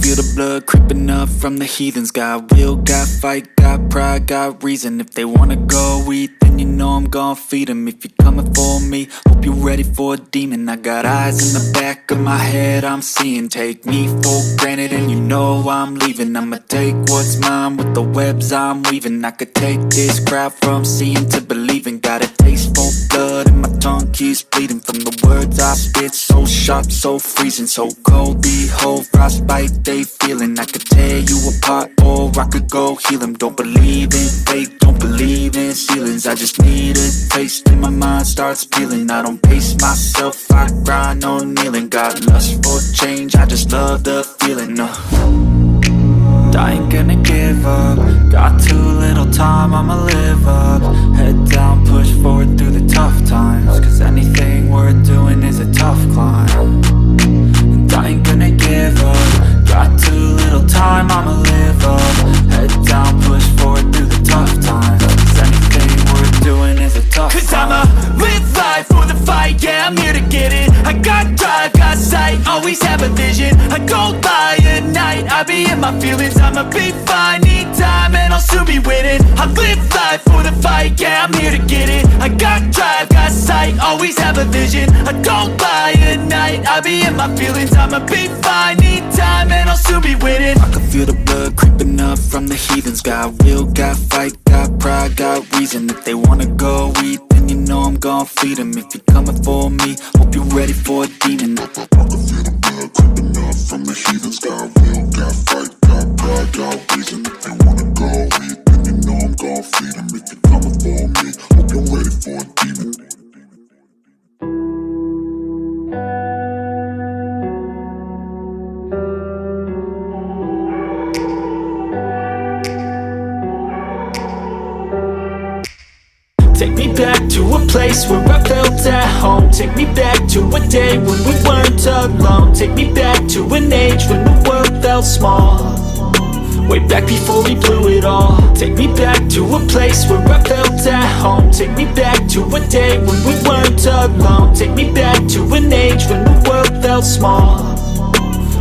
feel the blood creeping up from the heathens. Got will, got fight, got pride, got reason. If they wanna go eat, then you know I'm gon' feed them. If you're coming for me, hope you're ready for a demon. I got eyes in the back of my head, I'm seeing. Take me for granted and you know I'm leaving. I'ma take what's mine with the webs I'm weaving. I could take this crowd from seeing to believing. Got a taste for blood and my tongue keeps bleeding from the words I spit. So sharp, so freezing, so cold. Behold, frostbite they feeling. I could tear you apart or I could go heal them. Don't believe in fate, don't believe in ceilings. I just need a taste and my mind starts peeling. I don't pace myself, I grind on kneeling. Got lust for change, I just love the feeling. I ain't gonna give up. Got too little time, I'ma live up. Head down, push forward through the tough times. Cause anything worth doing is a tough climb. And I ain't gonna give up. Got too little time, I'ma live up. Head down, push forward through the tough times. Cause anything worth doing is a tough climb. Cause I'ma live life for the fight, yeah, I'm here to get it. I got drive, got sight, always have a vision. I go by at night, I be in my feelings. I'ma be fine, need time and I'll soon be winning. I live life for the fight, yeah, I'm here to get it. I got drive, got sight, always have a vision. I go by at night, I be in my feelings. I'ma be fine, need time and I'll soon be winning. I can feel the blood creeping up from the heathens. Got will, got fight, got pride, got reason. If they wanna go eat, then you know I'm gon' feed them. If you're coming for me, hope you're ready for a demon. I can feel the blood creeping up from the heathens. Got will, got fight, got pride, got reason. If they wanna go eat, then you know I'm gon' feed them. If you're coming for me, hope you're ready for a demon. Take me back to a place where I felt at home. Take me back to a day when we weren't alone. Take me back to an age when the world felt small. Way back before we blew it all. Take me back to a place where I felt at home. Take me back to a day when we weren't alone. Take me back to an age when the world felt small.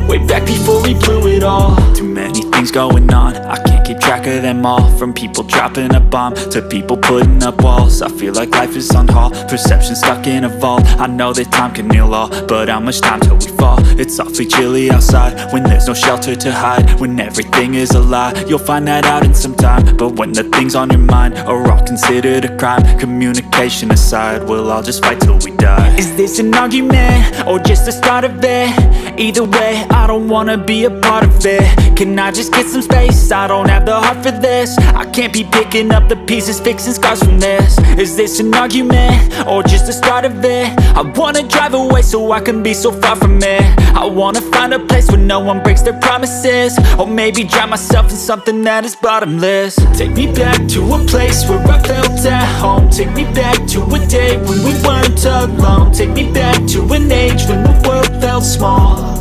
Way back before we blew it all. Too many things going on, I can't keep track of them all. From people dropping a bomb to people putting up walls. I feel like life is on hold, perception stuck in a vault. I know that time can heal all, but how much time till we fall? It's awfully chilly outside when there's no shelter to hide. When everything is a lie, you'll find that out in some time. But when the things on your mind are all considered a crime, communication aside, we'll all just fight till we die. Is this an argument or just the start of it? Either way, I don't wanna be a part of it. Can I just get some space? I don't have the heart for this. I can't be picking up the pieces, fixing scars from this. Is this an argument or just the start of it? I wanna drive away so I can be so far from it. I wanna find a place where no one breaks their promises. Or maybe drown myself in something that is bottomless. Take me back to a place where I felt at home. Take me back to a day when we weren't alone. Take me back to an age when the world felt small.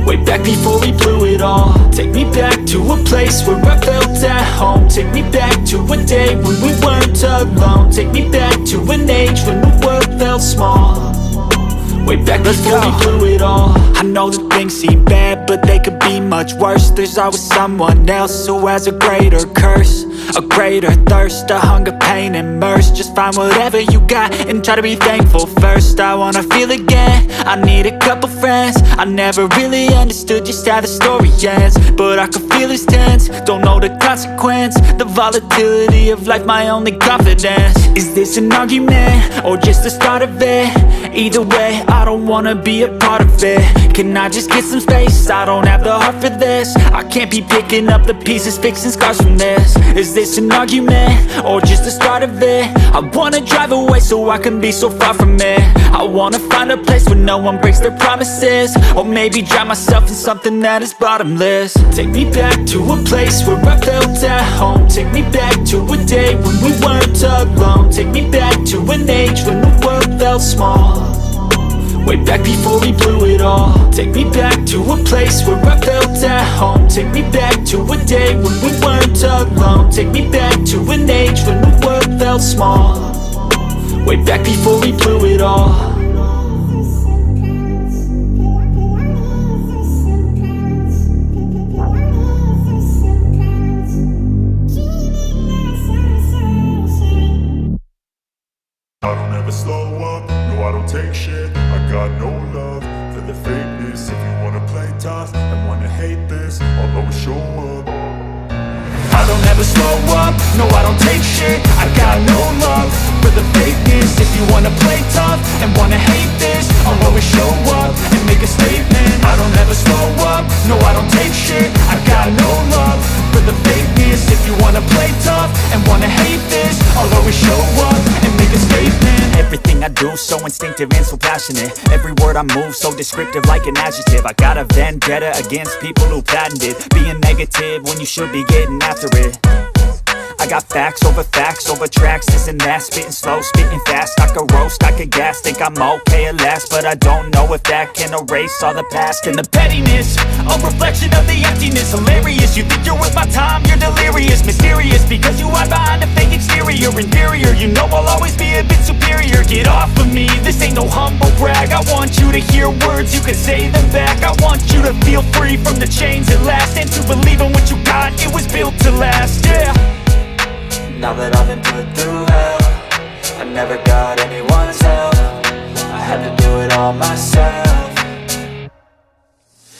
Way back before we blew it all. Take me back to a place where I felt at home. Take me back to a day when we weren't alone. Take me back to an age when the world felt small. Way back before we blew it all. I know that things seem bad, but they could be much worse. There's always someone else who has a greater curse, a greater thirst, a hunger, pain, and mercy. Just find whatever you got and try to be thankful first. I wanna feel again, I need a couple friends. I never really understood just how the story ends, but I can feel it's tense, don't know the consequence. The volatility of life, my only confidence. Is this an argument or just the start of it? Either way, I don't wanna be a part of it. Can I just get some space? I don't have the heart for this. I can't be picking up the pieces, fixing scars from this. Is this an argument or just the start of it? I wanna drive away so I can be so far from it. I wanna find a place where no one breaks their promises. Or maybe drown myself in something that is bottomless. Take me back to a place where I felt at home. Take me back to a day when we weren't alone. Take me back to an age when the world felt small. Way back before we blew it all. Take me back to a place where I felt at home. Take me back to a day when we weren't alone. Take me back to an age when the world felt small. Way back before we blew it all. never slow up, no I don't take shit. I got no love for the fakeness. If you wanna play tough and wanna hate this, I'll always show up. I don't ever slow up, no I don't take shit. I got no love for the fakeness. If you wanna play tough and wanna hate this, I'll always show up and make a statement. I don't ever slow up, no I don't take shit. I got no love for the fakeness. If you wanna play tough and wanna hate this, I'll always show up and make a statement. Everything I do so instinctive and so passionate. Every word I move so descriptive like an adjective. I got a vendetta against people who patented being negative when you should be getting after it. I got facts over tracks, this and that. Spitting slow, spitting fast. I could roast, I could gas. Think I'm okay at last, but I don't know if that can erase all the past. And the pettiness, a reflection of the emptiness. Hilarious, you think you're worth my time, you're delirious. Mysterious, because you hide behind a fake exterior. Inferior, you know I'll always be a bit superior. Get off of me, this ain't no humble brag. I want you to hear words, you can say them back. I want you to feel free from the chains at last, and to believe in what you got, it was built to last, yeah. Now that I've been put through hell, I never got anyone's help. I had to do it all myself.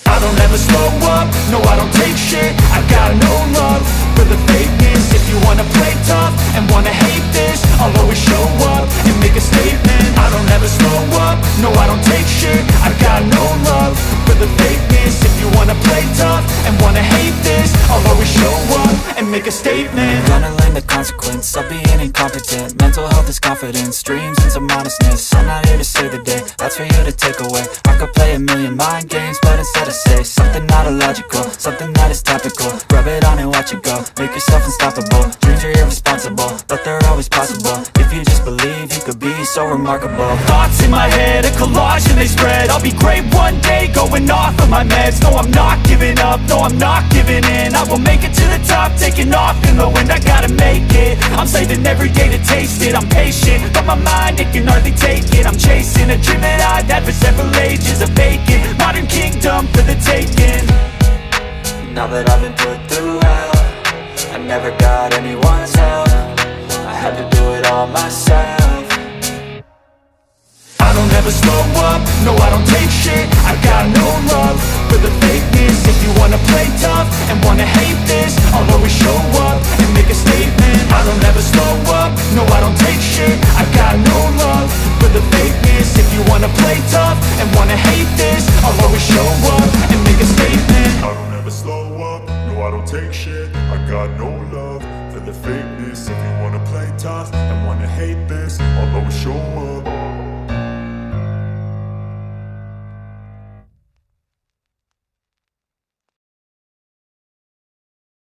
I don't ever slow up, no I don't take shit. I got no love for the fakeness. If you wanna play tough and wanna hate this, I'll always show up and make a statement. I don't ever slow up, no I don't take shit. I got no love for the fakeness. If you wanna play tough and wanna hate this, I'll always show up and make a statement. Gonna learn the consequence of being incompetent. Mental health is confidence, dreams and some honestness. I'm not here to save the day, that's for you to take away. I could play a million mind games, but instead I say something not illogical, something that is topical. Rub it on and watch it go, make yourself unstoppable. Dreams are irresponsible, but they're always possible. If you just believe, you could be so remarkable. Thoughts in my head, a collage and they spread. I'll be great one day, going off of my meds. No, I'm not giving up, no, I'm not giving in. I will make it to the top, taking off in the wind. I gotta make it, I'm saving every day to taste it. I'm patient, but my mind, it can hardly take it. I'm chasing a dream that I've had for several ages. A vacant, modern kingdom for the taking. Now that I've been put through hell, I never got anyone's help. I had to do it all myself. I don't ever slow up, no I don't take shit. I got no love for the fakeness. If you wanna play tough and wanna hate this, I'll always show up and make a statement. I don't ever slow up, no I don't take shit. I got no love for the fakeness. If you wanna play tough and wanna hate this, I'll always show up and make a statement. I don't ever slow up, no I don't take shit. I got no love for the fakeness. If you wanna play tough and wanna hate this, I'll always show up.